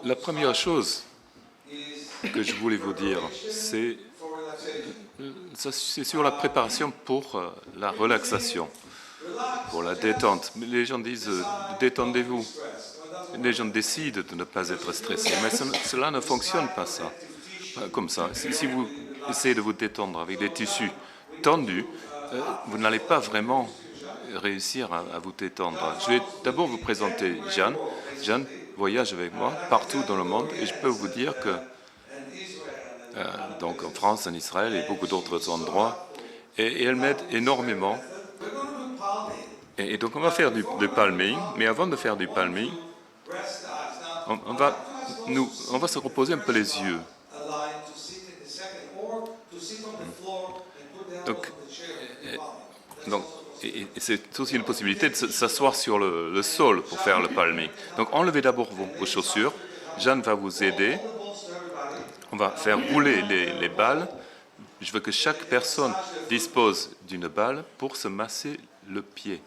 La première chose que je voulais vous dire, c'est sur la préparation pour la relaxation, pour la détente. Les gens disent détendez-vous. Les gens décident de ne pas être stressés, mais cela ne fonctionne pas ça. Comme ça. Si vous essayez de vous détendre avec des tissus tendus, vous n'allez pas vraiment réussir à vous détendre. Je vais d'abord vous présenter Jeanne. Jeanne voyage avec moi partout dans le monde et je peux vous dire que donc en France, en Israël et beaucoup d'autres endroits, et elle m'aide énormément. Et donc on va faire du palming, mais avant de faire du palming, on va se reposer un peu les yeux. Donc, et c'est aussi une possibilité de s'asseoir sur le sol pour faire le palming. Donc enlevez d'abord vos chaussures. Jeanne va vous aider. On va faire rouler les balles. Je veux que chaque personne dispose d'une balle pour se masser le pied.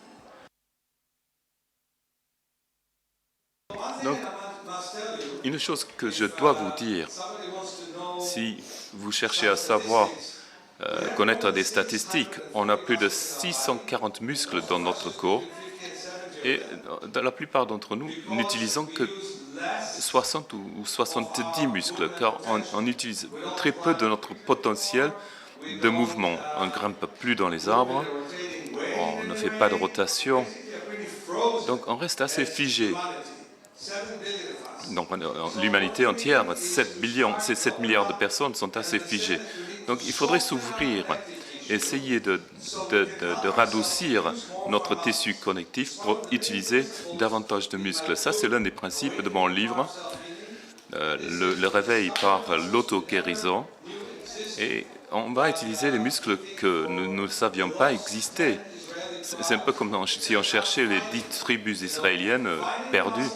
Donc, une chose que je dois vous dire, si vous cherchez à savoir, connaître des statistiques, on a plus de 640 muscles dans notre corps et la plupart d'entre nous n'utilisons que 60 ou 70 muscles, car on utilise très peu de notre potentiel de mouvement. On ne grimpe plus dans les arbres, on ne fait pas de rotation, donc on reste assez figé. Donc l'humanité entière, 7 milliards de personnes sont assez figées. Donc il faudrait s'ouvrir, essayer de radoucir notre tissu connectif pour utiliser davantage de muscles. Ça, c'est l'un des principes de mon livre, le réveil par l'auto-guérison. Et on va utiliser les muscles que nous ne savions pas exister. C'est un peu comme si on cherchait les 10 tribus israéliennes perdues,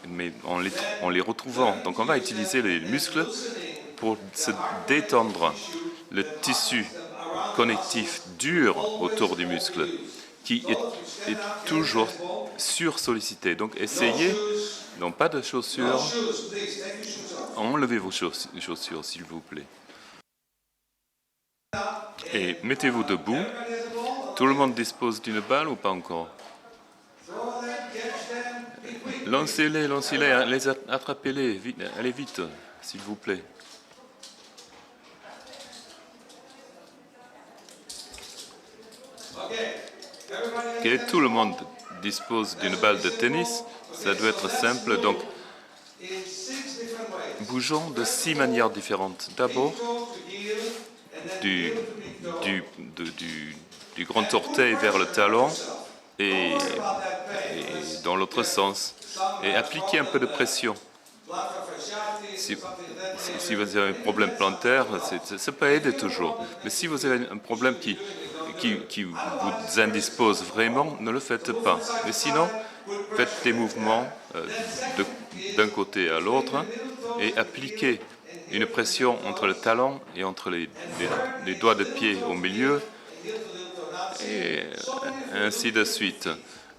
mais en les retrouvant. Donc on va utiliser les muscles pour se détendre le tissu connectif dur autour du muscle, qui est toujours sursollicité. Donc essayez, non pas de chaussures, enlevez vos chaussures s'il vous plaît. Et mettez-vous debout. Tout le monde dispose d'une balle ou pas encore? Lancez-les, attrapez-les, allez vite, s'il vous plaît. Okay, tout le monde dispose d'une balle de tennis, ça doit être simple, donc bougeons de 6 manières différentes. D'abord, du grand orteil vers le talon et dans l'autre sens, et appliquez un peu de pression. Si vous avez un problème plantaire, ça peut aider toujours, mais si vous avez un problème qui vous indispose vraiment, ne le faites pas. Mais sinon, faites des mouvements d'un côté à l'autre et appliquez une pression entre le talon et entre les doigts de pied au milieu, et ainsi de suite.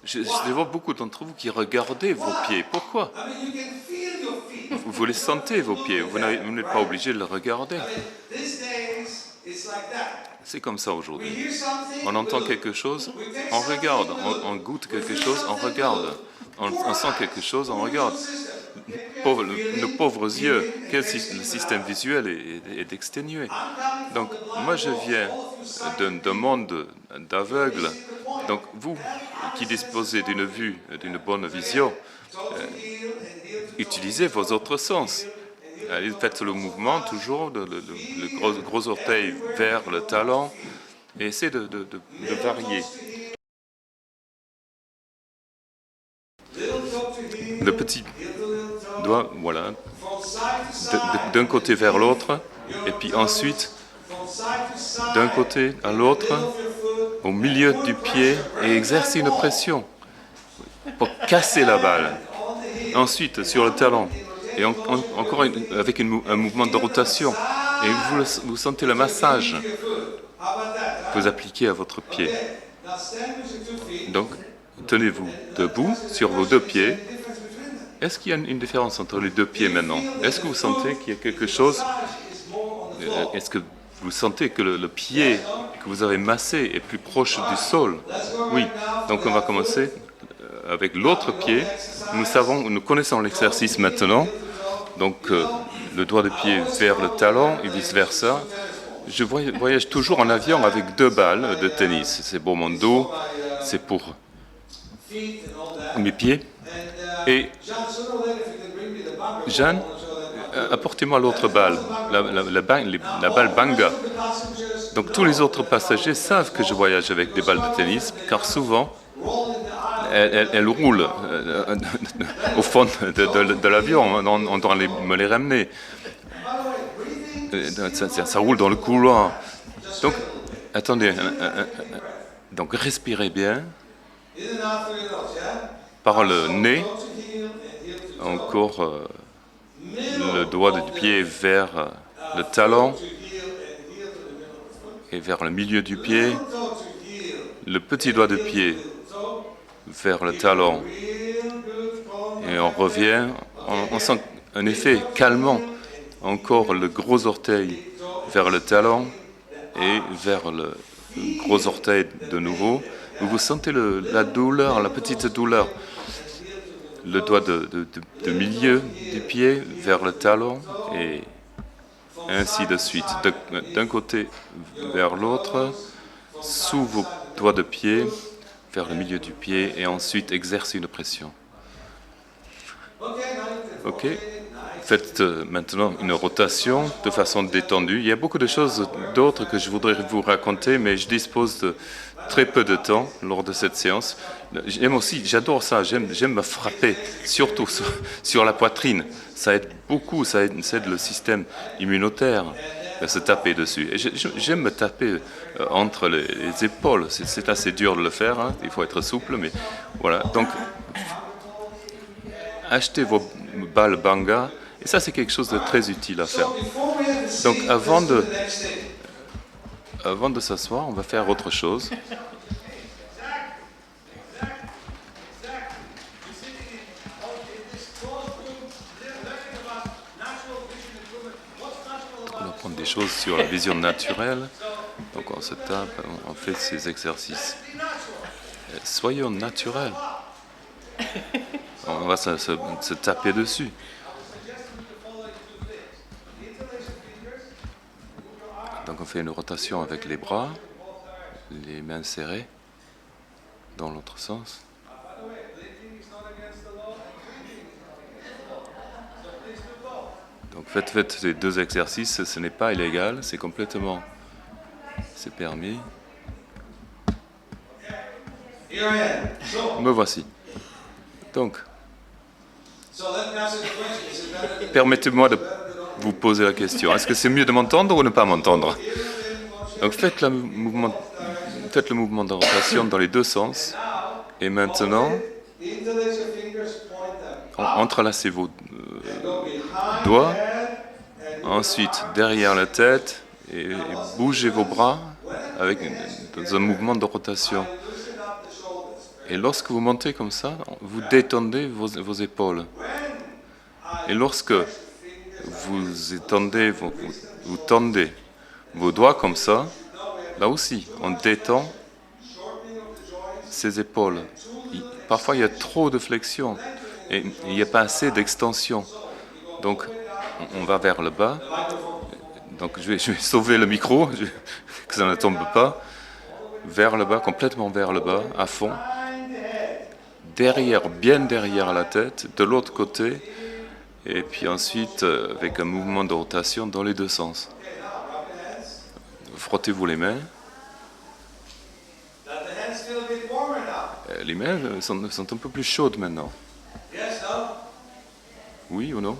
Je vois beaucoup d'entre vous qui regardez vos pieds. Pourquoi? Vous les sentez, vos pieds. Vous n'êtes pas obligé de les regarder. C'est comme ça aujourd'hui. On entend quelque chose, on regarde. On goûte quelque chose, on regarde. On sent quelque chose, on regarde. Nos pauvres yeux, le système visuel est exténué. Donc, moi, je viens d'un monde d'aveugles. Donc, vous qui disposez d'une vue, d'une bonne vision, utilisez vos autres sens. Allez, faites le mouvement toujours, le gros orteil vers le talon, et essayez de varier. Le petit doigt, voilà, d'un côté vers l'autre, et puis ensuite d'un côté à l'autre, au milieu du pied, et exercez une pression pour casser la balle. Ensuite, sur le talon, et encore avec un mouvement de rotation, et vous sentez le massage que vous appliquez à votre pied. Donc, tenez-vous debout sur vos deux pieds. Est-ce qu'il y a une différence entre les deux pieds maintenant? Est-ce que vous sentez qu'il y a quelque chose? Est-ce que vous sentez que le pied que vous avez massé est plus proche du sol? Oui. Donc on va commencer avec l'autre pied. Nous connaissons l'exercice maintenant. Donc le doigt de pied vers le talon et vice-versa. Je voyage toujours en avion avec 2 balles de tennis. C'est pour mon dos, c'est pour mes pieds. Et Jeanne, apportez-moi l'autre balle, la balle Banga. Donc tous les autres passagers savent que je voyage avec des balles de tennis, car souvent, elles roulent au fond de l'avion. On doit me les ramener. Ça roule dans le couloir. Donc, attendez. Donc, respirez bien. Par le nez. Encore le doigt du pied vers le talon. Et vers le milieu du pied. Le petit doigt de pied vers le talon. Et on revient. On sent un effet calmant. Encore le gros orteil vers le talon et vers le gros orteil de nouveau. Vous sentez la douleur, la petite douleur. Le doigt de milieu du pied vers le talon et ainsi de suite. D'un côté vers l'autre, sous vos doigts de pied, vers le milieu du pied et ensuite exercez une pression. Ok. Faites maintenant une rotation de façon détendue. Il y a beaucoup de choses d'autres que je voudrais vous raconter, mais je dispose de très peu de temps lors de cette séance. J'adore ça, j'aime me frapper, surtout sur la poitrine. Ça aide beaucoup, ça aide le système immunitaire à se taper dessus. Et j'aime me taper entre les épaules. C'est assez dur de le faire, hein. Il faut être souple, mais voilà. Donc, achetez vos balles Banga. Et ça, c'est quelque chose de très utile à faire. Donc, avant de s'asseoir, on va faire autre chose. Donc, on va prendre des choses sur la vision naturelle. Donc, on se tape, on fait ces exercices. Soyons naturels. On va se taper dessus. Donc on fait une rotation avec les bras, les mains serrées dans l'autre sens. Donc faites ces 2 exercices, ce n'est pas illégal, c'est permis. Me voici. Donc, permettez-moi de vous poser la question. Est-ce que c'est mieux de m'entendre ou ne pas m'entendre? Donc faites le mouvement de rotation dans les 2 sens. Et maintenant, entrelacez vos doigts. Ensuite, derrière la tête. Et bougez vos bras dans un mouvement de rotation. Et lorsque vous montez comme ça, vous détendez vos épaules. Et lorsque vous tendez vos doigts comme ça, là aussi, on détend ses épaules. Parfois, il y a trop de flexion et il n'y a pas assez d'extension. Donc, on va vers le bas. Donc, je vais sauver le micro, que ça ne tombe pas. Vers le bas, complètement vers le bas, à fond. Bien derrière la tête, de l'autre côté. Et puis ensuite, avec un mouvement de rotation dans les 2 sens. Frottez-vous les mains. Les mains sont un peu plus chaudes maintenant. Oui ou non?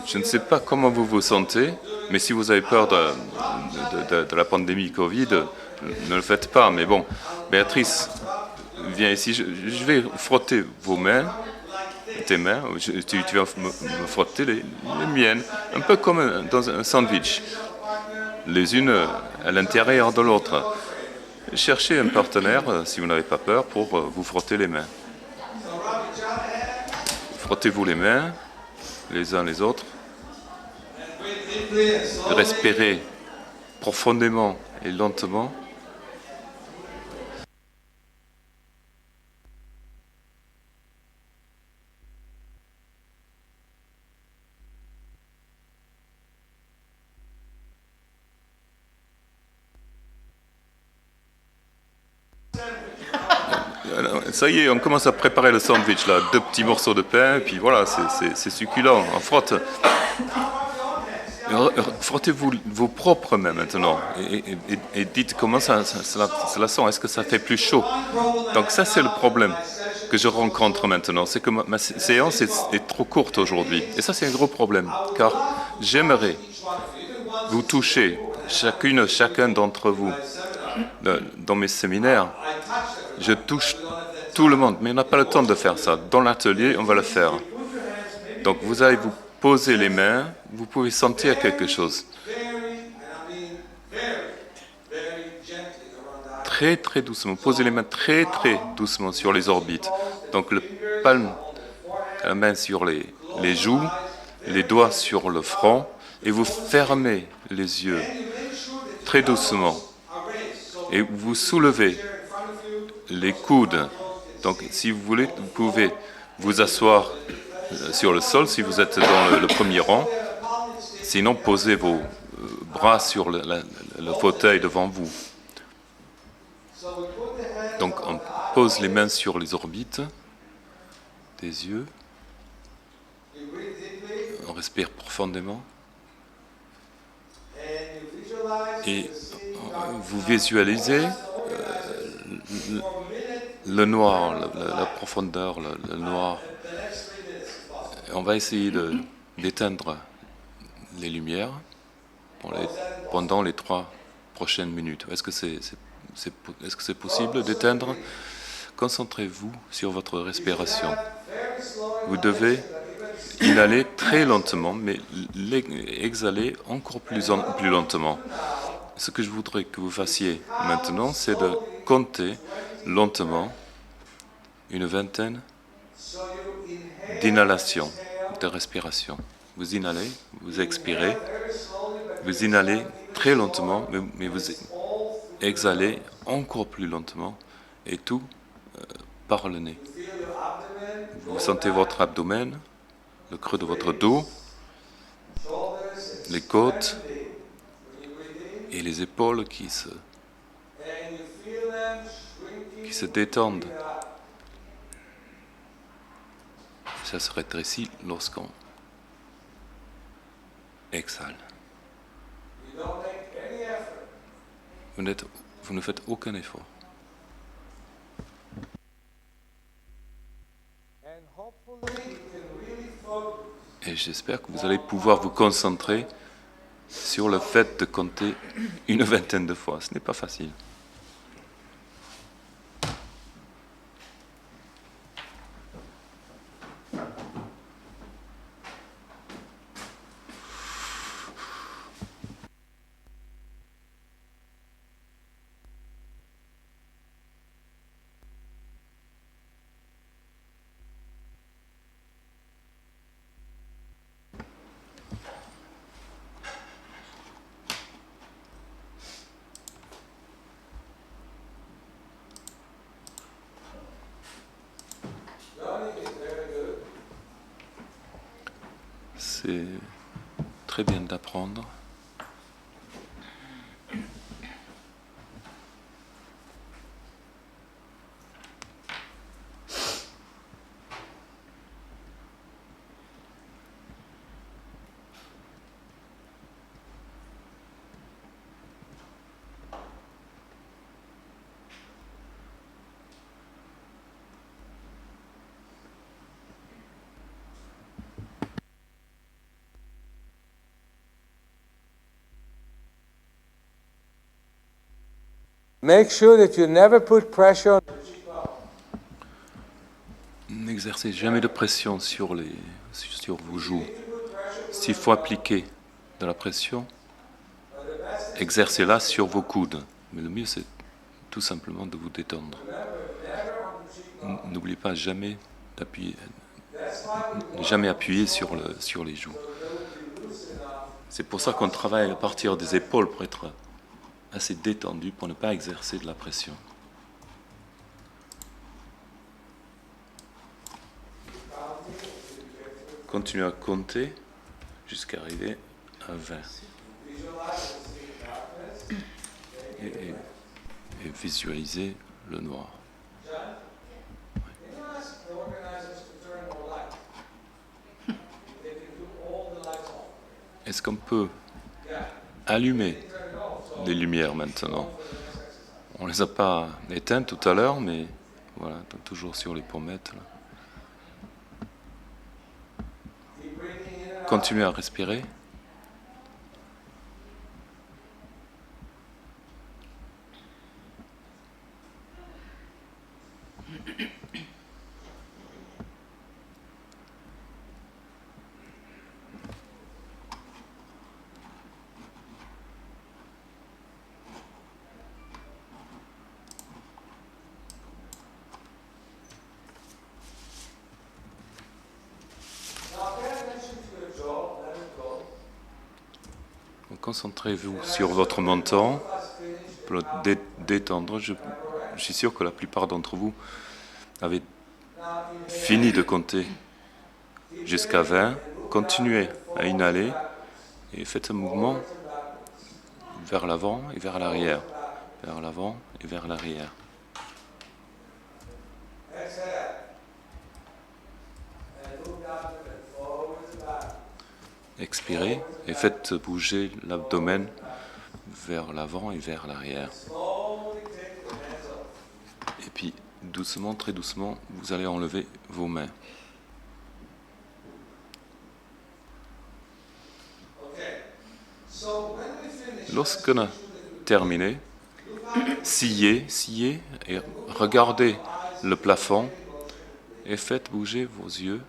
Je ne sais pas comment vous vous sentez, mais si vous avez peur de la pandémie Covid, ne le faites pas. Mais bon, Béatrice, viens ici. Je vais frotter vos mains. Tes mains, tu vas me frotter les miennes, un peu comme dans un sandwich, les unes à l'intérieur de l'autre. Cherchez un partenaire, si vous n'avez pas peur, pour vous frotter les mains. Frottez-vous les mains, les uns les autres. Respirez profondément et lentement. Ça y est, on commence à préparer le sandwich là. 2 petits morceaux de pain, et puis voilà, c'est succulent. On frotte. Frottez-vous vos propres mains maintenant et dites comment cela sent. Est-ce que ça fait plus chaud? Donc ça, c'est le problème que je rencontre maintenant. C'est que ma séance est trop courte aujourd'hui. Et ça, c'est un gros problème, car j'aimerais vous toucher, chacun d'entre vous, dans mes séminaires. Je touche tout le monde, mais on n'a pas le temps de faire ça. Dans l'atelier, on va le faire. Donc vous allez vous poser les mains, vous pouvez sentir quelque chose. Très très doucement, posez les mains très très doucement sur les orbites. Donc le palme, la main sur les joues, les doigts sur le front, et vous fermez les yeux très doucement. Et vous soulevez les coudes. Donc si vous voulez, vous pouvez vous asseoir sur le sol si vous êtes dans le premier rang. Sinon, posez vos bras sur le fauteuil devant vous. Donc on pose les mains sur les orbites des yeux. On respire profondément. Et vous visualisez le noir, la profondeur, le noir. On va essayer d'éteindre les lumières pendant les 3 prochaines minutes. Est-ce que c'est possible d'éteindre? Concentrez-vous sur votre respiration. Vous devez inhaler très lentement, mais exhaler encore plus lentement. Ce que je voudrais que vous fassiez maintenant, c'est de compter lentement une vingtaine d'inhalations, de respiration. Vous inhalez, vous expirez, vous inhalez très lentement, mais vous exhalez encore plus lentement, et tout par le nez. Vous sentez votre abdomen, le creux de votre dos, les côtes et les épaules qui se détendent. Ça se rétrécit lorsqu'on exhale. Vous ne faites aucun effort. Et j'espère que vous allez pouvoir vous concentrer sur le fait de compter une vingtaine de fois. Ce n'est pas facile. C'est très bien d'apprendre. Make sure that you never put pressure. N'exercez jamais de pression sur vos joues. S'il faut appliquer de la pression, exercez-la sur vos coudes. Mais le mieux, c'est tout simplement de vous détendre. N'oubliez pas jamais d'appuyer ne jamais appuyer sur les joues. C'est pour ça qu'on travaille à partir des épaules pour être assez détendu, pour ne pas exercer de la pression. Continuez à compter jusqu'à arriver à 20. Et visualisez le noir. Est-ce qu'on peut allumer les lumières maintenant? On ne les a pas éteintes tout à l'heure, mais voilà, toujours sur les pommettes. Là. Continuez à respirer. Concentrez-vous sur votre menton pour le détendre. Je suis sûr que la plupart d'entre vous avez fini de compter jusqu'à 20. Continuez à inhaler et faites un mouvement vers l'avant et vers l'arrière. Vers l'avant et vers l'arrière. Expirez et faites bouger l'abdomen vers l'avant et vers l'arrière. Et puis, doucement, très doucement, vous allez enlever vos mains. Lorsqu'on a terminé, sciez et regardez le plafond et faites bouger vos yeux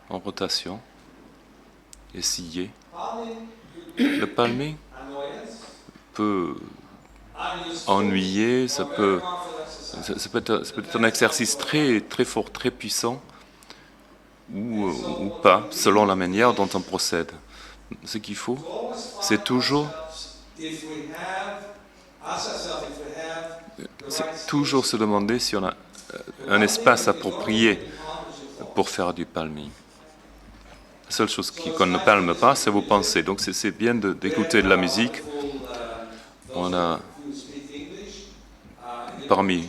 en rotation. Et sciez. Le palming peut ennuyer, ça peut être un exercice très, très fort, très puissant, ou pas, selon la manière dont on procède. Ce qu'il faut, c'est toujours se demander si on a un espace approprié pour faire du palming. La seule chose qu'on ne palme pas, c'est vos pensées. Donc c'est bien d'écouter de la musique. On a, parmi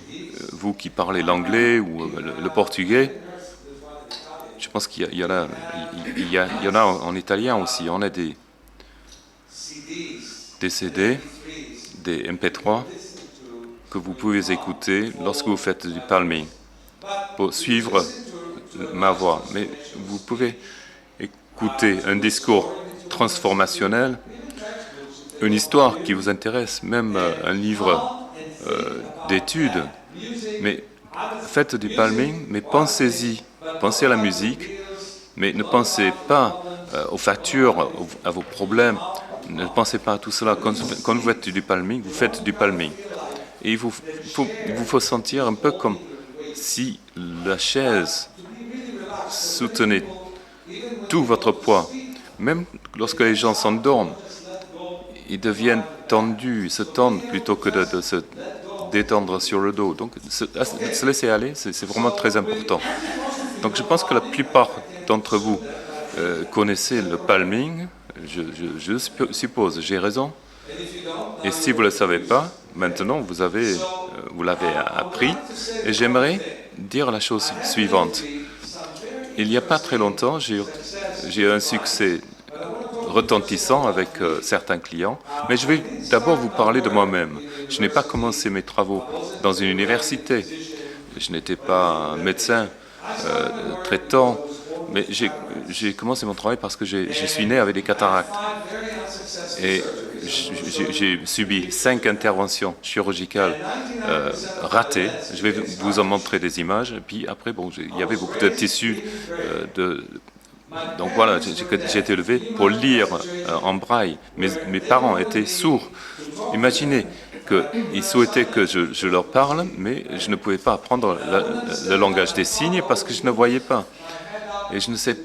vous qui parlez l'anglais ou le portugais, je pense qu'il y en a en italien aussi. On a des CD, des MP3 que vous pouvez écouter lorsque vous faites du palming pour suivre ma voix. Mais vous pouvez écouter un discours transformationnel, une histoire qui vous intéresse, même un livre d'études. Mais faites du palming, mais pensez-y, pensez à la musique, mais ne pensez pas aux factures, à vos problèmes, ne pensez pas à tout cela. Quand vous faites du palming, vous faites du palming. Et il vous faut sentir un peu comme si la chaise soutenait tout votre poids. Même lorsque les gens s'endorment, ils deviennent tendus, ils se tendent plutôt que de se détendre sur le dos. Donc, se laisser aller, c'est vraiment très important. Donc, je pense que la plupart d'entre vous connaissez le palming. Je suppose, j'ai raison. Et si vous ne le savez pas, maintenant, vous l'avez appris. Et j'aimerais dire la chose suivante. Il n'y a pas très longtemps, j'ai eu un succès retentissant avec certains clients, mais je vais d'abord vous parler de moi-même. Je n'ai pas commencé mes travaux dans une université, je n'étais pas un médecin traitant, mais j'ai commencé mon travail parce que je suis né avec des cataractes. Et j'ai subi 5 interventions chirurgicales ratées. Je vais vous en montrer des images. Et puis après, il y avait beaucoup de tissus. Donc voilà, j'ai été élevé pour lire en braille. Mes parents étaient sourds. Imaginez qu'ils souhaitaient que je leur parle, mais je ne pouvais pas apprendre le langage des signes parce que je ne voyais pas. Et je ne sais,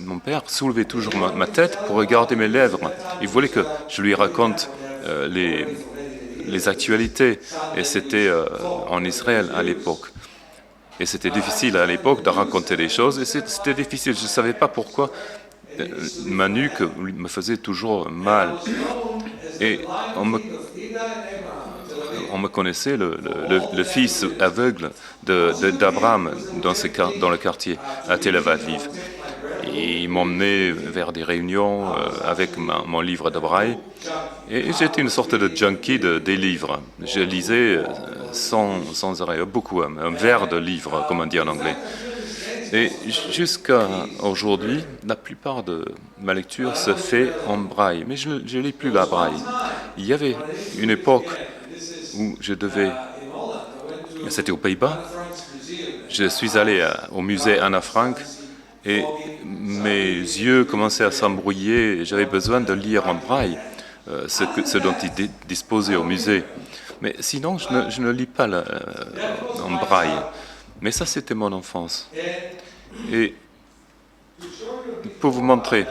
mon père soulevait toujours ma tête pour regarder mes lèvres. Il voulait que je lui raconte les actualités. Et c'était en Israël à l'époque. Et c'était difficile à l'époque de raconter des choses. Et c'était difficile. Je ne savais pas pourquoi ma nuque me faisait toujours mal. Et on me connaissait le fils aveugle d'Abraham dans le quartier à Tel Aviv. Et il m'emmenait vers des réunions avec mon livre de braille. Et j'étais une sorte de junkie des livres. Je lisais sans arrêt, beaucoup, un verre de livres, comme on dit en anglais. Et jusqu'à aujourd'hui, la plupart de ma lecture se fait en braille. Mais je ne lis plus la braille. Il y avait une époque où je devais... C'était aux Pays-Bas. Je suis allé au musée Anna Frank et mes yeux commençaient à s'embrouiller et j'avais besoin de lire en braille ce dont ils disposaient au musée. Mais sinon, je ne lis pas en braille. Mais ça, c'était mon enfance. Et pour vous montrer,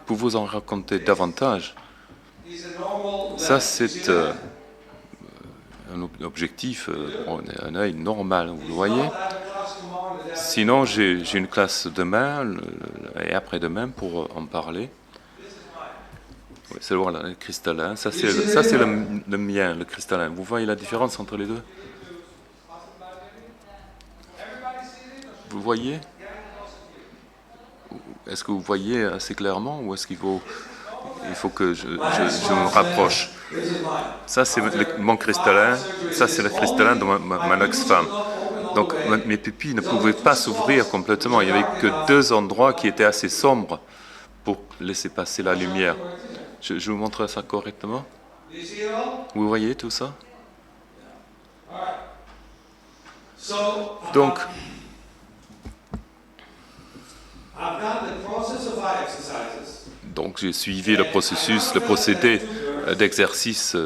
pour vous en raconter davantage, ça, c'est un objectif, un œil normal, vous le voyez. Sinon, j'ai une classe demain et après-demain pour en parler. Oui, c'est voilà, le cristallin. Ça, c'est le mien, le cristallin. Vous voyez la différence entre les deux? Vous voyez? Est-ce que vous voyez assez clairement ou est-ce qu'il faut que je me rapproche? Ça, c'est mon cristallin. Ça, c'est le cristallin de ma ex-femme. Donc, mes pupilles ne pouvaient pas s'ouvrir complètement. Il n'y avait que 2 endroits qui étaient assez sombres pour laisser passer la lumière. Je vous montre ça correctement. Vous voyez tout ça? Donc, j'ai suivi le procédé d'exercice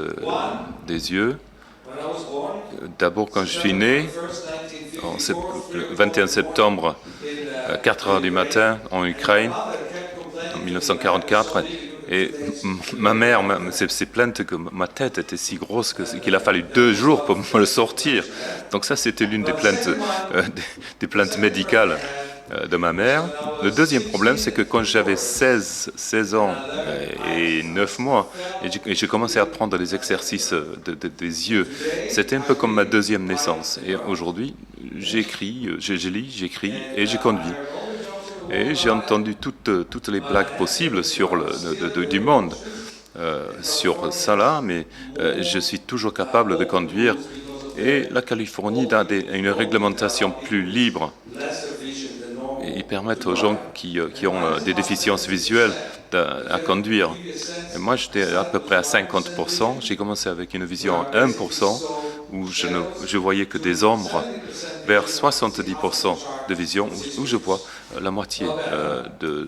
des yeux. D'abord, quand je suis né, le 21 septembre, 4 heures du matin, en Ukraine, en 1944, et ma mère s'est plainte que ma tête était si grosse qu'il a fallu 2 jours pour me le sortir. Donc ça, c'était l'une des plaintes médicales de ma mère. Le deuxième problème, c'est que quand j'avais 16 ans et 9 mois, et j'ai commencé à prendre des exercices des yeux, c'était un peu comme ma deuxième naissance. Et aujourd'hui, j'écris, je lis, j'écris et je conduis. Et j'ai entendu toutes les blagues possibles du monde sur ça là, mais je suis toujours capable de conduire. Et la Californie a une réglementation plus libre. Et ils permettent aux gens qui ont des déficiences visuelles à conduire. Et moi, j'étais à peu près à 50%. J'ai commencé avec une vision à 1%, où je voyais que des ombres, vers 70% de vision, où je vois la moitié dans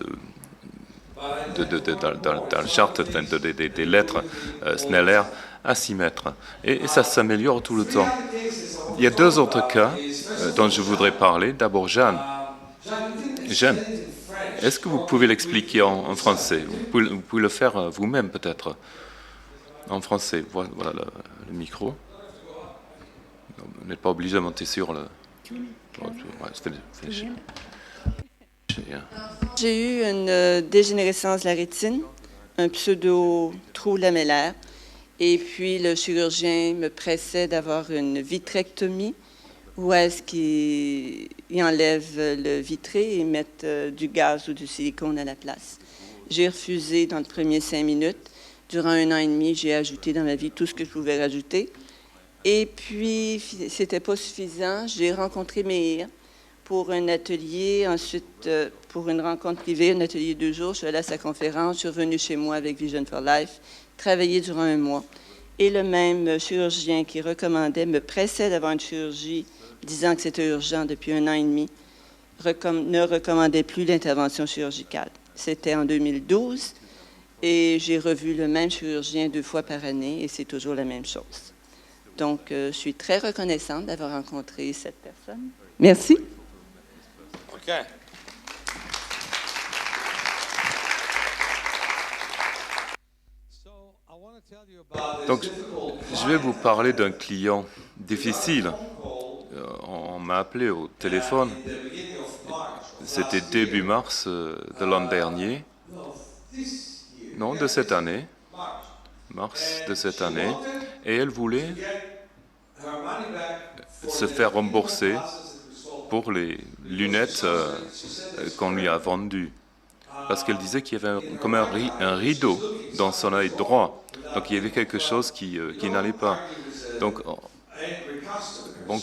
le charte des lettres Sneller à 6 mètres. Et ça s'améliore tout le temps. Il y a 2 autres cas dont je voudrais parler. D'abord, Jeanne, est-ce que vous pouvez l'expliquer en français? Vous pouvez le faire vous-même peut-être en français. Voilà le micro. Vous n'êtes pas obligé de monter sur le... J'ai eu une dégénérescence de la rétine, un pseudo-trou lamellaire, et puis le chirurgien me pressait d'avoir une vitrectomie, où est-ce qu'il enlève le vitré et met du gaz ou du silicone à la place. J'ai refusé dans les premiers 5 minutes. Durant 1 an et demi, j'ai ajouté dans ma vie tout ce que je pouvais rajouter. Et puis, c'était pas suffisant. J'ai rencontré Meir pour un atelier, ensuite pour une rencontre privée, un atelier de 2 jours. Je suis allée à sa conférence, je suis revenue chez moi avec Vision for Life, travaillé durant 1 mois. Et le même chirurgien qui recommandait, me pressait d'avoir une chirurgie, disant que c'était urgent depuis 1 an et demi, ne recommandait plus l'intervention chirurgicale. C'était en 2012 et j'ai revu le même chirurgien 2 fois par année et c'est toujours la même chose. Donc, je suis très reconnaissante d'avoir rencontré cette personne. Merci. Ok. Okay. Donc, je vais vous parler d'un client difficile. On m'a appelé au téléphone. C'était début mars de l'an dernier. Non, de cette année. Mars de cette année. Et elle voulait se faire rembourser pour les lunettes qu'on lui a vendues. Parce qu'elle disait qu'il y avait comme un rideau dans son œil droit. Donc il y avait quelque chose qui n'allait pas. Donc bon,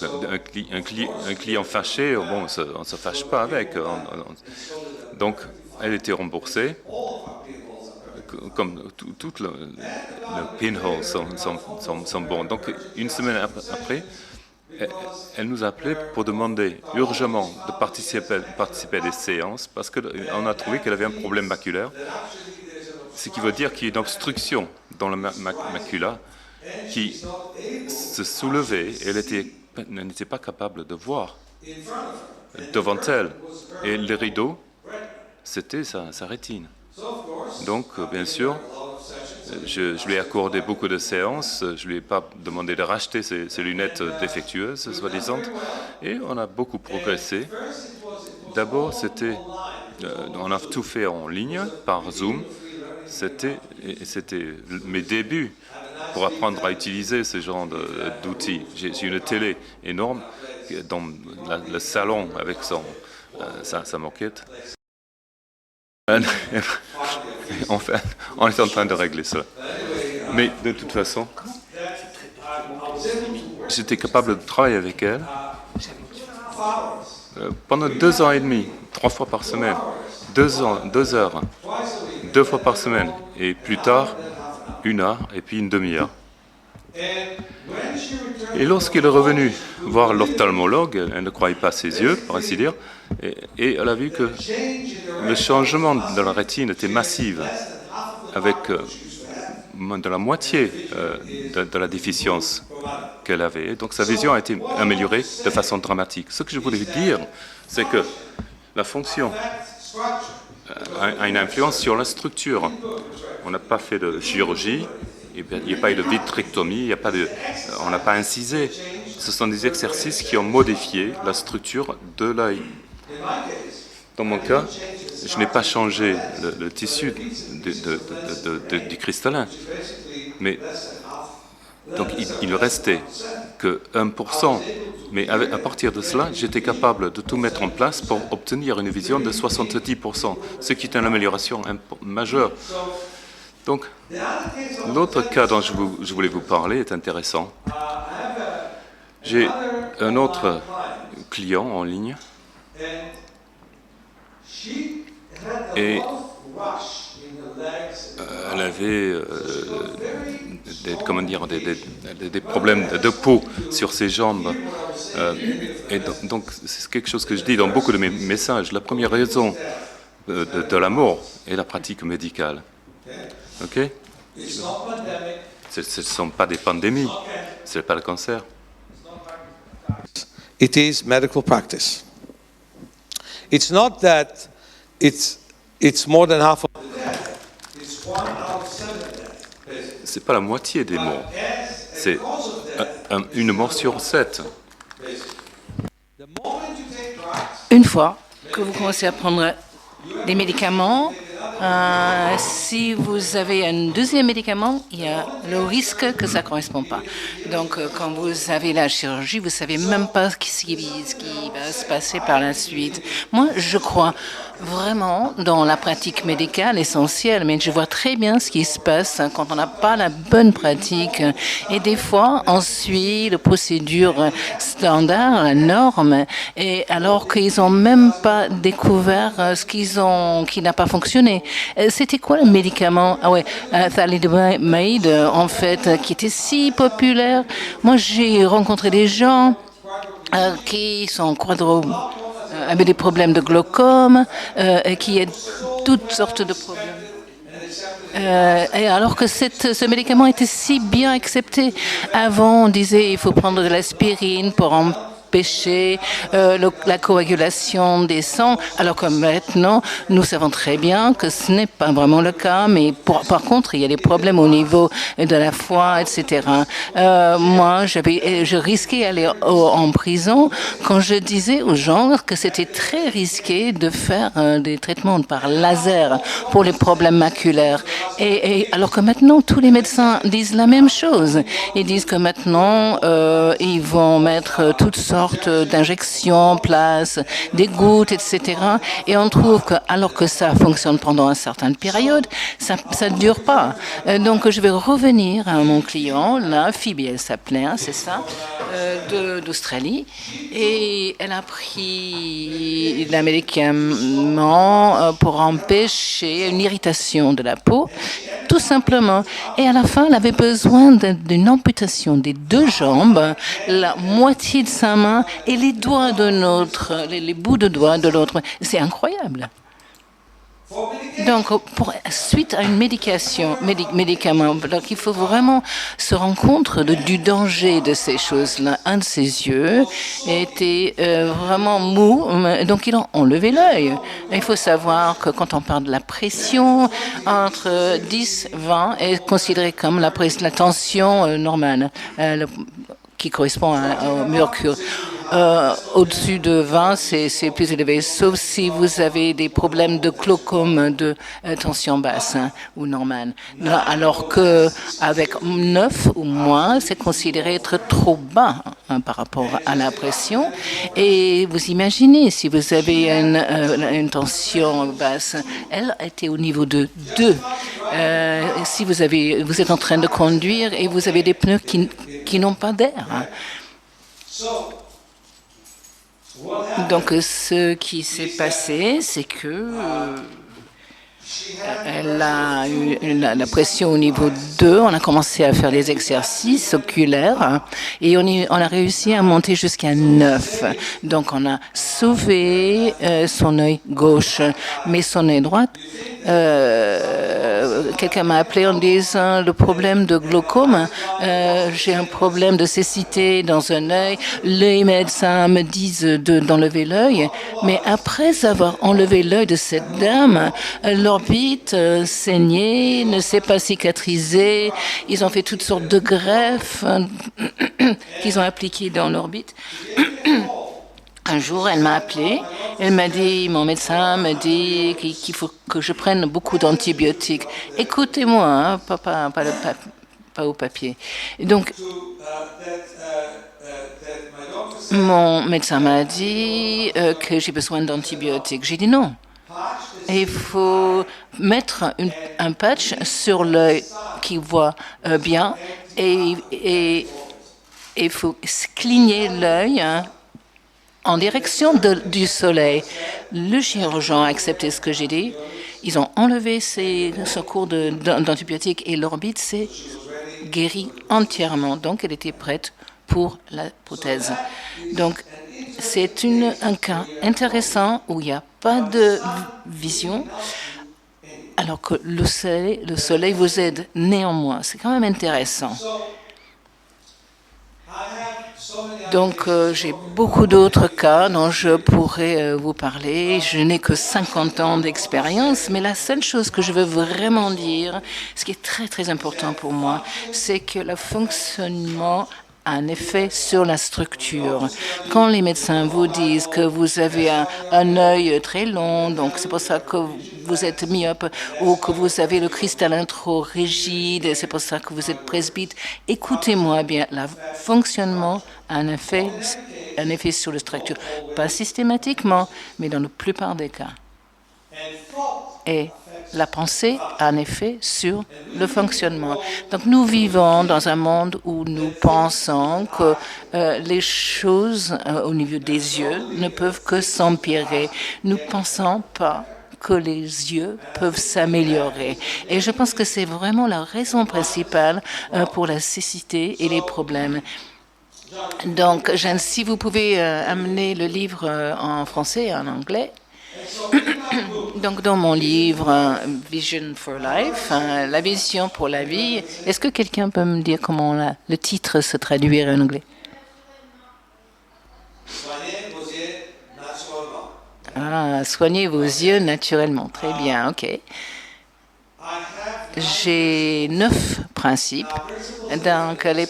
un client fâché, bon, on ne se fâche pas avec. Donc elle était remboursée. Comme tout le pinhole sont bons. Donc une semaine après, elle nous a appelé pour demander urgemment de participer à des séances parce qu'on a trouvé qu'elle avait un problème maculaire, ce qui veut dire qu'il y a une obstruction dans le macula qui se soulevait et elle n'était pas capable de voir devant elle. Et le rideau, c'était sa rétine. Donc, bien sûr, je lui ai accordé beaucoup de séances, je ne lui ai pas demandé de racheter ses lunettes défectueuses, soi-disant, et on a beaucoup progressé. D'abord, on a tout fait en ligne, par Zoom. C'était mes débuts pour apprendre à utiliser ce genre d'outils. J'ai une télé énorme dans le salon avec sa moquette. Enfin, on est en train de régler ça. Mais de toute façon, j'étais capable de travailler avec elle pendant 2 ans et demi, 3 fois par semaine, 2 heures, 2 fois par semaine, et plus tard, 1 heure et puis une demi-heure. Et lorsqu'elle est revenue voir l'ophtalmologue, elle ne croyait pas ses yeux, pour ainsi dire, et elle a vu que le changement de la rétine était massif, avec moins de la moitié de la déficience qu'elle avait. Donc sa vision a été améliorée de façon dramatique. Ce que je voulais dire, c'est que la fonction a une influence sur la structure. On n'a pas fait de chirurgie, il n'y a pas eu de vitrectomie, on n'a pas incisé. Ce sont des exercices qui ont modifié la structure de l'œil. Dans mon cas, je n'ai pas changé le tissu du cristallin, mais donc il ne restait que 1%. Mais à partir de cela, j'étais capable de tout mettre en place pour obtenir une vision de 70%, ce qui est une amélioration majeure. Donc, l'autre cas dont je voulais vous parler est intéressant. J'ai un autre client en ligne et elle avait des problèmes de peau sur ses jambes. Et donc, c'est quelque chose que je dis dans beaucoup de mes messages. La première raison de la mort est la pratique médicale. OK? Ce ne sont pas des pandémies, ce n'est pas le cancer. It is medical practice. It's not that it's more than half of C'est pas la moitié des morts, c'est une mort sur 7. Une fois que vous commencez à prendre des médicaments, si vous avez un deuxième médicament, il y a le risque que ça ne correspond pas. Donc, quand vous avez la chirurgie, vous ne savez même pas ce qui va se passer par la suite. Moi, je crois vraiment dans la pratique médicale essentielle, mais je vois très bien ce qui se passe quand on n'a pas la bonne pratique. Et des fois, on suit les procédures standards, la norme, et alors qu'ils n'ont même pas découvert qui n'a pas fonctionné. C'était quoi le médicament? Ah ouais, thalidomide, en fait, qui était si populaire. Moi, j'ai rencontré des gens qui sont avec des problèmes de glaucome, qui ont toutes sortes de problèmes. Et alors que ce médicament était si bien accepté. Avant, on disait il faut prendre de l'aspirine pour empêcher la coagulation des sangs, alors que maintenant, nous savons très bien que ce n'est pas vraiment le cas, mais par contre, il y a des problèmes au niveau de la foi, etc. Moi, je risquais d'aller en prison quand je disais aux gens que c'était très risqué de faire des traitements par laser pour les problèmes maculaires. Et alors que maintenant, tous les médecins disent la même chose. Ils disent que maintenant, ils vont mettre toutes sortes d'injections en place, des gouttes, etc. Et on trouve que, alors que ça fonctionne pendant une certaine période, ça ne dure pas. Donc, je vais revenir à mon client, là, Phoebe, elle s'appelait, hein, c'est ça, d'Australie. Et elle a pris un médicament pour empêcher une irritation de la peau, tout simplement. Et à la fin, elle avait besoin d'une amputation des 2 jambes, la moitié de sa main et les doigts de l'autre, les bouts de doigts de l'autre. C'est incroyable. Donc, suite à une médicament, donc il faut vraiment se rendre compte du danger de ces choses-là. Un de ses yeux était vraiment mou, donc il a enlevé l'œil. Il faut savoir que quand on parle de la pression, entre 10 et 20 est considérée comme la tension normale, qui correspond au mercure. Au-dessus de 20, c'est plus élevé, sauf si vous avez des problèmes de glaucome, de tension basse ou normale. Alors qu'avec 9 ou moins, c'est considéré être trop bas par rapport à la pression. Et vous imaginez, si vous avez une tension basse, elle était au niveau de 2. Si vous êtes en train de conduire et vous avez des pneus qui n'ont pas d'air. Donc, ce qui s'est passé, c'est que elle a eu la pression au niveau 2. On a commencé à faire des exercices oculaires et on a réussi à monter jusqu'à 9. Donc, on a sauvé son œil gauche, mais son œil droit. Quelqu'un m'a appelé en disant le problème de glaucome. J'ai un problème de cécité dans un œil. Les médecins me disent d'enlever l'œil, mais après avoir enlevé l'œil de cette dame, l'orbite saignait, ne s'est pas cicatrisée. Ils ont fait toutes sortes de greffes qu'ils ont appliquées dans l'orbite. Un jour, elle m'a appelé. Elle m'a dit, mon médecin m'a dit qu'il faut que je prenne beaucoup d'antibiotiques. Écoutez-moi, hein, pas au papier. Et donc, mon médecin m'a dit que j'ai besoin d'antibiotiques. J'ai dit non. Il faut mettre un patch sur l'œil qui voit bien et il faut cligner l'œil en direction du soleil. Le chirurgien a accepté ce que j'ai dit. Ils ont enlevé ce cours d'antibiotiques et l'orbite s'est guérie entièrement. Donc, elle était prête pour la prothèse. Donc, c'est un cas intéressant où il n'y a pas de vision, alors que le soleil vous aide néanmoins. C'est quand même intéressant. Donc, j'ai beaucoup d'autres cas dont je pourrais vous parler. Je n'ai que 50 ans d'expérience, mais la seule chose que je veux vraiment dire, ce qui est très, très important pour moi, c'est que le fonctionnement a un effet sur la structure. Quand les médecins vous disent que vous avez un œil très long, donc c'est pour ça que vous êtes myope, ou que vous avez le cristallin trop rigide, c'est pour ça que vous êtes presbyte, écoutez-moi bien, le fonctionnement a un effet sur la structure. Pas systématiquement, mais dans la plupart des cas. Et la pensée a un effet sur le fonctionnement. Donc nous vivons dans un monde où nous pensons que les choses au niveau des yeux ne peuvent que s'empirer. Nous ne pensons pas que les yeux peuvent s'améliorer. Et je pense que c'est vraiment la raison principale pour la cécité et les problèmes. Donc, Jeanne, si vous pouvez amener le livre en français et en anglais. Donc, dans mon livre Vision for Life, la vision pour la vie, est-ce que quelqu'un peut me dire comment le titre se traduirait en anglais? Ah, soignez vos yeux naturellement. Très bien, ok. J'ai 9 principes. Donc, les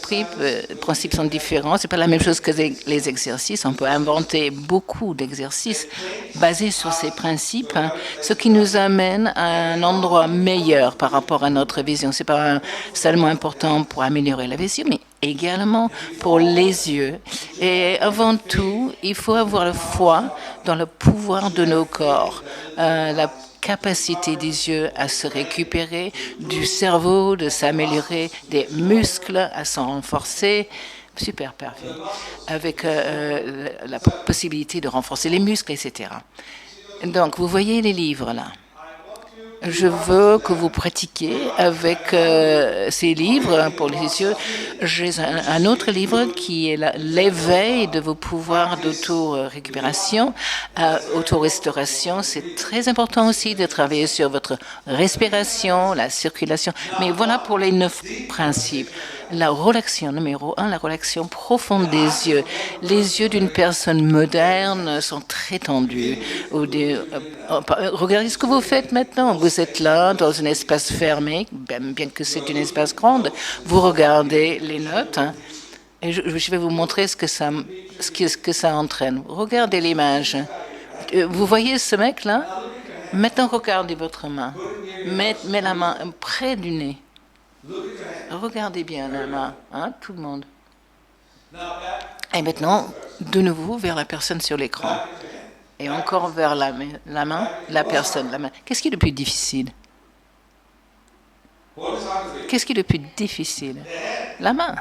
principes sont différents. Ce n'est pas la même chose que les exercices. On peut inventer beaucoup d'exercices basés sur ces principes, ce qui nous amène à un endroit meilleur par rapport à notre vision. Ce n'est pas seulement important pour améliorer la vision, mais également pour les yeux. Et avant tout, il faut avoir la foi dans le pouvoir de nos corps, la capacité des yeux à se récupérer, du cerveau de s'améliorer, des muscles à s'en renforcer. Super, parfait. Avec la possibilité de renforcer les muscles, etc. Donc, vous voyez les livres là. Je veux que vous pratiquiez avec ces livres pour les yeux. J'ai un autre livre qui est l'éveil de vos pouvoirs d'auto-récupération, auto-restauration. C'est très important aussi de travailler sur votre respiration, la circulation. Mais voilà pour les 9 principes. La relaxation, numéro 1, la relaxation profonde des yeux. Les yeux d'une personne moderne sont très tendus. Regardez ce que vous faites maintenant. Vous êtes là, dans un espace fermé, bien que c'est un espace grand. Vous regardez les notes. Et je vais vous montrer ce que ça entraîne. Regardez l'image. Vous voyez ce mec-là? Maintenant, regardez votre main. Mets la main près du nez. Regardez bien la main, hein, tout le monde. Et maintenant, de nouveau vers la personne sur l'écran. Et encore vers la main, la personne, la main. Qu'est-ce qui est le plus difficile? Qu'est-ce qui est le plus difficile? La main.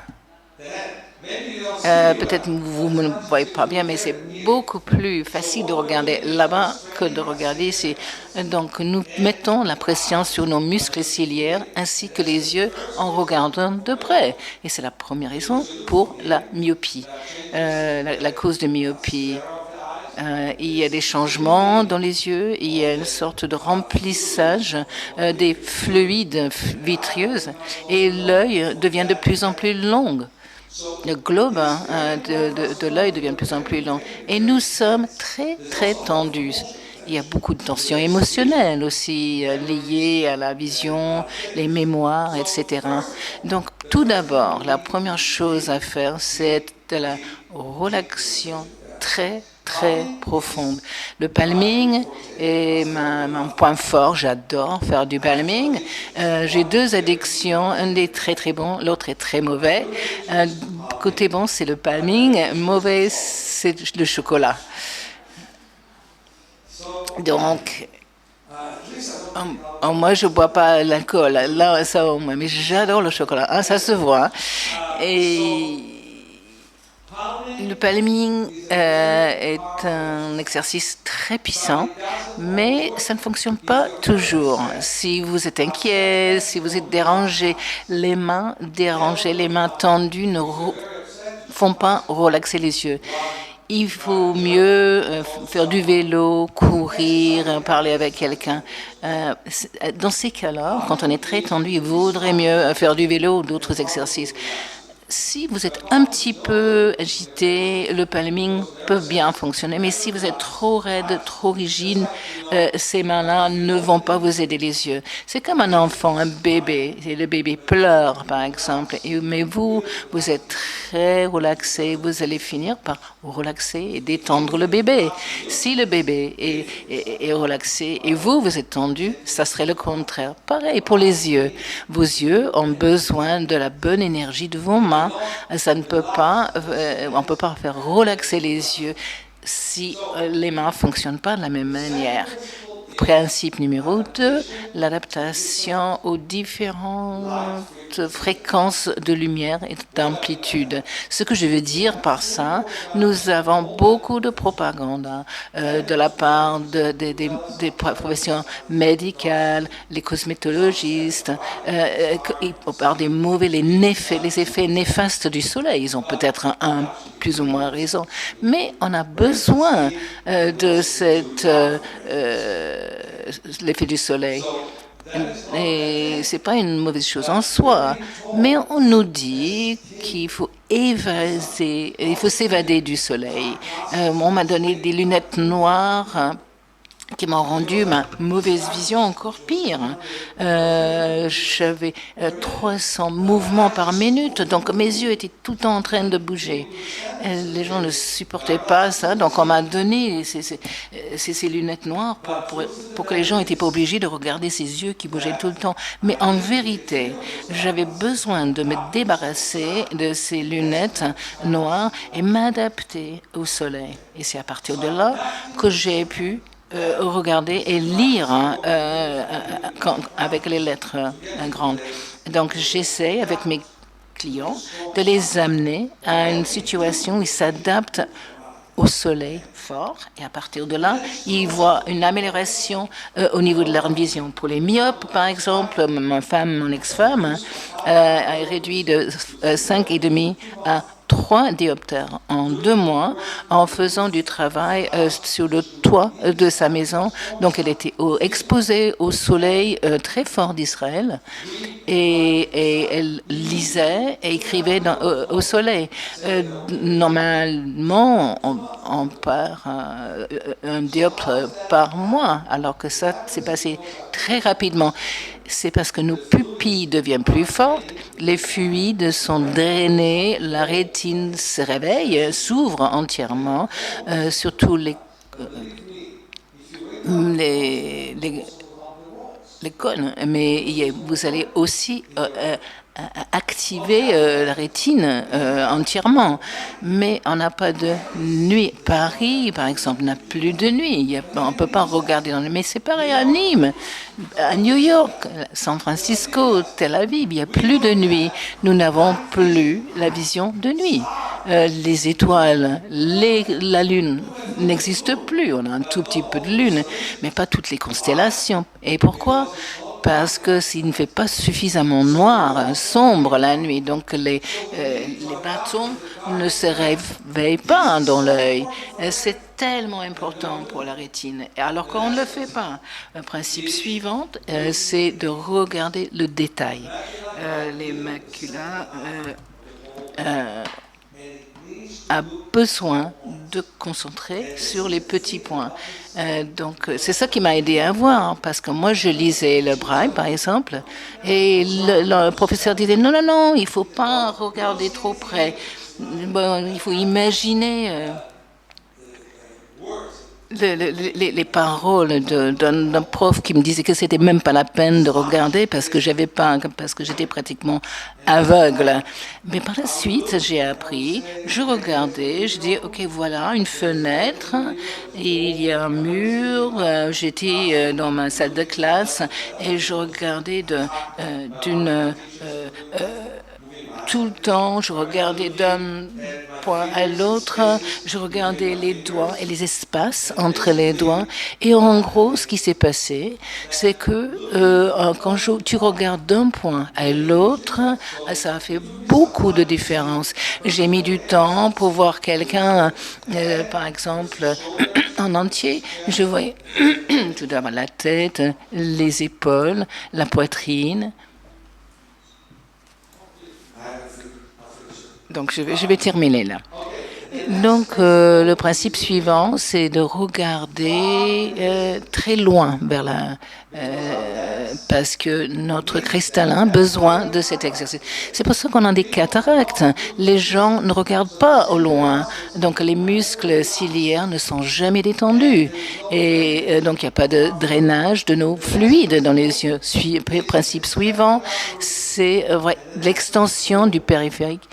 Peut-être vous ne me voyez pas bien, mais c'est beaucoup plus facile de regarder là-bas que de regarder ici. Donc, nous mettons la pression sur nos muscles ciliaires ainsi que les yeux en regardant de près. Et c'est la première raison pour la myopie, la cause de myopie. Il y a des changements dans les yeux, il y a une sorte de remplissage des fluides vitreeux et l'œil devient de plus en plus long. Le globe de l'œil devient de plus en plus long. Et nous sommes très, très tendus. Il y a beaucoup de tensions émotionnelles aussi liées à la vision, les mémoires, etc. Donc, tout d'abord, la première chose à faire, c'est de la relaxation très profonde. Le palming est mon point fort. J'adore faire du palming. J'ai 2 addictions. Un est très bon, l'autre est très mauvais. Côté bon, c'est le palming. Mauvais, c'est le chocolat. Donc, moi, je ne bois pas l'alcool. Là, ça, mais j'adore le chocolat. Ah, ça se voit. Et le palming est un exercice très puissant, mais ça ne fonctionne pas toujours. Si vous êtes inquiet, si vous êtes dérangé, les mains tendues ne font pas relaxer les yeux. Il faut mieux faire du vélo, courir, parler avec quelqu'un. Dans ces cas-là, quand on est très tendu, il vaudrait mieux faire du vélo ou d'autres exercices. Si vous êtes un petit peu agité, le palming peut bien fonctionner. Mais si vous êtes trop raide, trop rigide, ces mains-là ne vont pas vous aider les yeux. C'est comme un enfant, un bébé. Et le bébé pleure, par exemple. Mais vous êtes très relaxé. Vous allez finir par relaxer et détendre le bébé. Si le bébé est relaxé et vous êtes tendu, ça serait le contraire. Pareil pour les yeux. Vos yeux ont besoin de la bonne énergie de vos mains. Ça ne peut pas, on ne peut pas faire relaxer les yeux si les mains ne fonctionnent pas de la même manière. Principe numéro 2, l'adaptation aux différentes fréquences de lumière et d'amplitude. Ce que je veux dire par ça, nous avons beaucoup de propagande de la part des professions médicales, les cosmétologistes, par des mauvais, les effets néfastes du soleil. Ils ont peut-être plus ou moins raison, mais on a besoin de l'effet du soleil. Et c'est pas une mauvaise chose en soi, mais on nous dit qu'il faut s'évader du soleil. On m'a donné des lunettes noires qui m'ont rendu ma mauvaise vision encore pire. J'avais 300 mouvements par minute, donc mes yeux étaient tout le temps en train de bouger. Les gens ne supportaient pas ça, donc on m'a donné ces lunettes noires pour que les gens n'étaient pas obligés de regarder ces yeux qui bougeaient tout le temps. Mais en vérité, j'avais besoin de me débarrasser de ces lunettes noires et m'adapter au soleil. Et c'est à partir de là que j'ai pu regarder et lire avec les lettres grandes. Donc, j'essaie avec mes clients de les amener à une situation où ils s'adaptent au soleil fort et à partir de là, ils voient une amélioration au niveau de leur vision. Pour les myopes, par exemple, ma femme, mon ex-femme, a réduit de 5,5 à 3 dioptères en 2 mois en faisant du travail sur le toit de sa maison. Donc, elle était exposée au soleil très fort d'Israël et elle lisait et écrivait au soleil. Normalement, on perd un dioptre par mois, alors que ça s'est passé très rapidement. C'est parce que nos pupilles deviennent plus fortes, les fluides sont drainés, la rétine se réveille, s'ouvre entièrement, surtout les cônes. Mais vous allez aussi activer la rétine entièrement. Mais on n'a pas de nuit. Paris, par exemple, n'a plus de nuit. On ne peut pas regarder dans le... Mais c'est pareil à Nîmes, à New York, San Francisco, Tel Aviv, il n'y a plus de nuit. Nous n'avons plus la vision de nuit. Les étoiles, la lune n'existe plus. On a un tout petit peu de lune, mais pas toutes les constellations. Et pourquoi ? Parce que s'il ne fait pas suffisamment noir, sombre la nuit, donc les bâtons ne se réveillent pas dans l'œil. C'est tellement important pour la rétine, alors qu'on ne le fait pas. Le principe suivant, c'est de regarder le détail. Les maculas a besoin de concentrer sur les petits points. Donc, c'est ça qui m'a aidé à voir, parce que moi, je lisais le braille, par exemple, et le professeur disait non, non, non, il ne faut pas regarder trop près. Bon, il faut imaginer les paroles d'un prof qui me disait que c'était même pas la peine de regarder parce que j'étais pratiquement aveugle. Mais par la suite, j'ai appris, je regardais, je dis ok, voilà une fenêtre, il y a un mur, j'étais dans ma salle de classe et je regardais tout le temps, je regardais d'un point à l'autre, je regardais les doigts et les espaces entre les doigts. Et en gros, ce qui s'est passé, c'est que quand tu regardes d'un point à l'autre, ça a fait beaucoup de différence. J'ai mis du temps pour voir quelqu'un, par exemple, en entier. Je voyais tout d'abord la tête, les épaules, la poitrine. Donc, je vais terminer là. Donc, le principe suivant, c'est de regarder très loin vers parce que notre cristallin a besoin de cet exercice. C'est pour ça qu'on a des cataractes. Les gens ne regardent pas au loin. Donc, les muscles ciliaires ne sont jamais détendus. Et donc, il n'y a pas de drainage de nos fluides dans les yeux. Principe suivant, c'est l'extension du périphérique.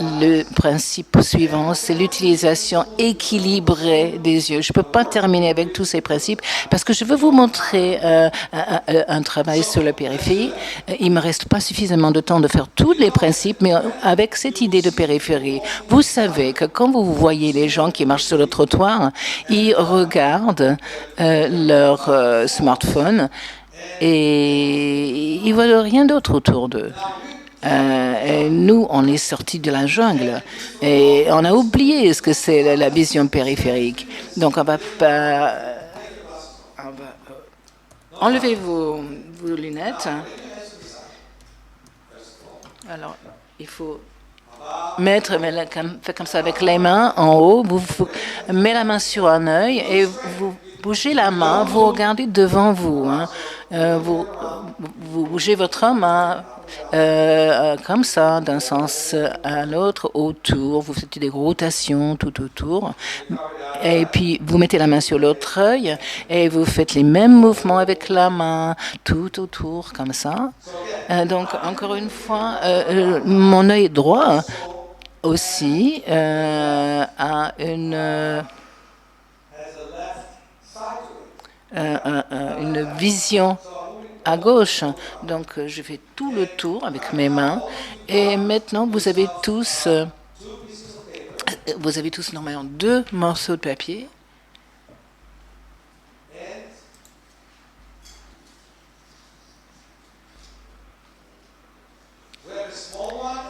Le principe suivant, c'est l'utilisation équilibrée des yeux. Je ne peux pas terminer avec tous ces principes parce que je veux vous montrer un travail sur la périphérie. Il ne me reste pas suffisamment de temps de faire tous les principes, mais avec cette idée de périphérie, vous savez que quand vous voyez les gens qui marchent sur le trottoir, ils regardent leur smartphone et ils ne voient rien d'autre autour d'eux. Et nous, on est sortis de la jungle et on a oublié ce que c'est la vision périphérique. Donc, on va enlever vos lunettes. Alors, il faut faites comme ça avec les mains en haut, vous mettez la main sur un œil et vous bougez la main, vous regardez devant vous. Hein. Vous bougez votre main comme ça, d'un sens à l'autre, autour. Vous faites des rotations tout autour. Et puis, vous mettez la main sur l'autre œil et vous faites les mêmes mouvements avec la main tout autour, comme ça. Donc, encore une fois, mon œil droit aussi a une vision à gauche. Donc, je fais tout le tour avec mes mains. Et maintenant, vous avez tous normalement 2 morceaux de papier.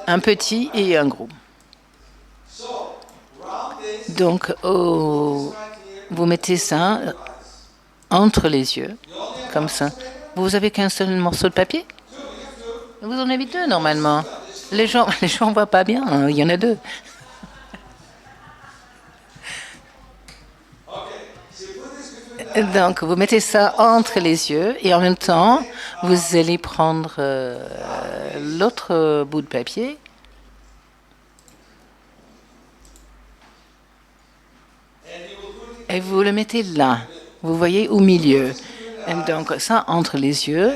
Un petit et un gros. Donc, vous mettez ça entre les yeux, comme ça. Vous avez qu'un seul morceau de papier? Vous en avez 2 normalement. Les gens ne voient pas bien, hein, il y en a 2. Donc, vous mettez ça entre les yeux et en même temps, vous allez prendre l'autre bout de papier. Et vous le mettez là. Vous voyez au milieu. Et donc, ça entre les yeux.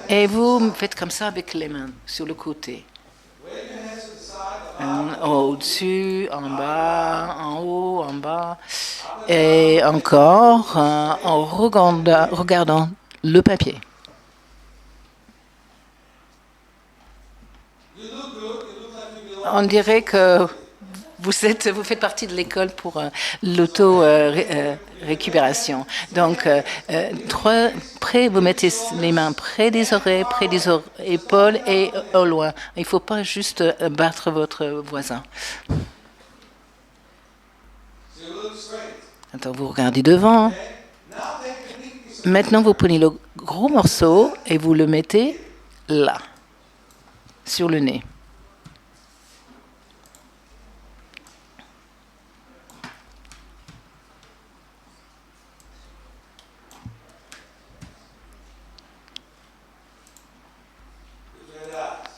Et vous faites comme ça avec les mains sur le côté. Au-dessus, en bas, en haut, en bas. Et encore en regardant le papier. On dirait que vous faites partie de l'école pour l'auto-récupération. Donc, vous mettez les mains près des oreilles, près des épaules et au loin. Il ne faut pas juste battre votre voisin. Attends, vous regardez devant. Maintenant, vous prenez le gros morceau et vous le mettez là, sur le nez.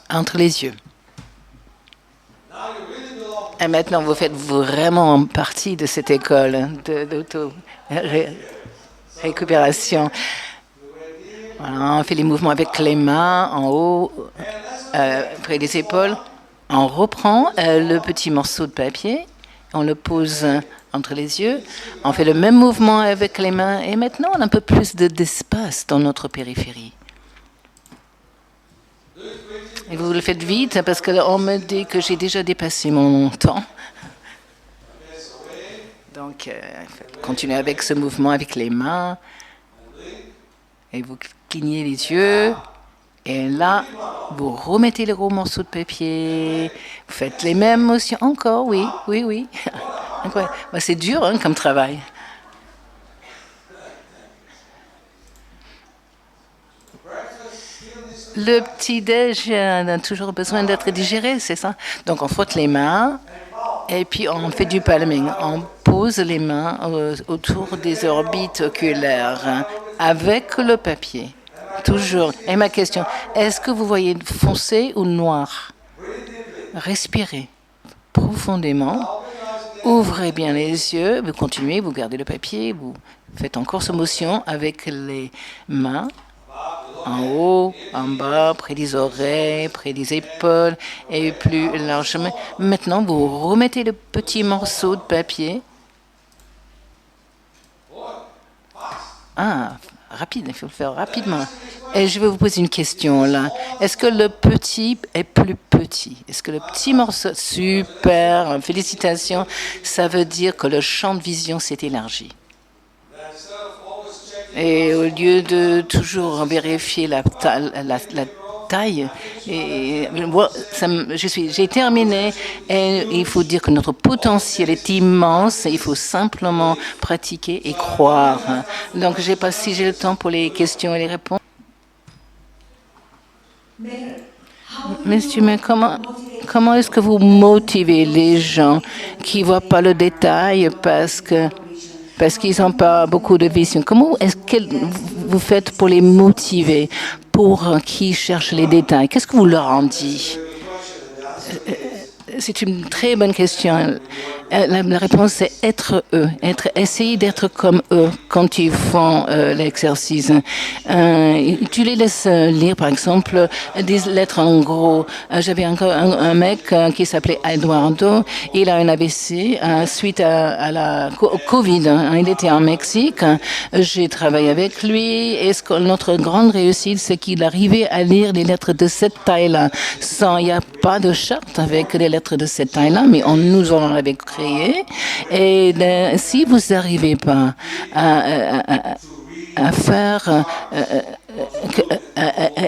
Entre les yeux. Et maintenant, vous faites vraiment partie de cette école d'auto-récupération. Voilà, on fait les mouvements avec les mains en haut, près des épaules. On reprend le petit morceau de papier, on le pose entre les yeux. On fait le même mouvement avec les mains. Et maintenant, on a un peu plus d'espace dans notre périphérie. Et vous le faites vite parce qu'on me dit que j'ai déjà dépassé mon temps. Donc, continuez avec ce mouvement avec les mains. Et vous clignez les yeux. Et là, vous remettez le gros morceau de papier. Vous faites les mêmes motions. Encore, oui. C'est dur comme travail. Le petit-déj a toujours besoin d'être digéré, c'est ça? Donc, on frotte les mains et puis on fait du palming. On pose les mains autour des orbites oculaires avec le papier. Toujours. Et ma question, est-ce que vous voyez foncé ou noir? Respirez profondément. Ouvrez bien les yeux. Vous continuez, vous gardez le papier. Vous faites encore cette motion avec les mains. En haut, en bas, près des oreilles, près des épaules et plus largement. Maintenant, vous remettez le petit morceau de papier. Ah, rapide, il faut le faire rapidement. Et je vais vous poser une question là. Est-ce que le petit est plus petit? Est-ce que le petit morceau... Super, félicitations. Ça veut dire que le champ de vision s'est élargi. Et au lieu de toujours vérifier la taille, j'ai terminé. Et il faut dire que notre potentiel est immense. Il faut simplement pratiquer et croire. Donc, j'ai le temps pour les questions et les réponses. Monsieur, mais comment comment est-ce que vous motivez les gens qui ne voient pas le détail parce qu'ils n'ont pas beaucoup de vision? Comment est-ce que vous faites pour les motiver, pour qu'ils cherchent les détails? Qu'est-ce que vous leur en dites? C'est une très bonne question. La réponse, c'est être eux, essayer d'être comme eux quand ils font l'exercice. Tu les laisses lire, par exemple, des lettres en gros. J'avais encore un mec qui s'appelait Eduardo. Il a un AVC suite à la Covid. Il était en Mexique. J'ai travaillé avec lui. Et notre grande réussite, c'est qu'il arrivait à lire des lettres de cette taille-là. Il n'y a pas de charte avec des lettres de cette taille-là, mais nous en avait créé. Et si vous n'arrivez pas à faire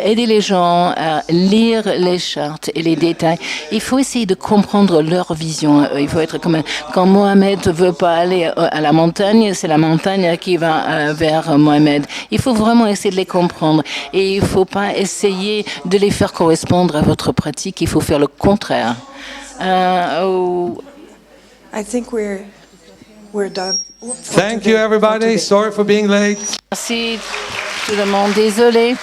aider les gens à lire les chartes et les détails, il faut essayer de comprendre leur vision. Il faut être comme quand Mohamed ne veut pas aller à la montagne, c'est la montagne qui va vers Mohamed. Il faut vraiment essayer de les comprendre et il ne faut pas essayer de les faire correspondre à votre pratique. Il faut faire le contraire. I think we're done. Thank you, everybody. Sorry for being late. Merci tout le monde. Désolé.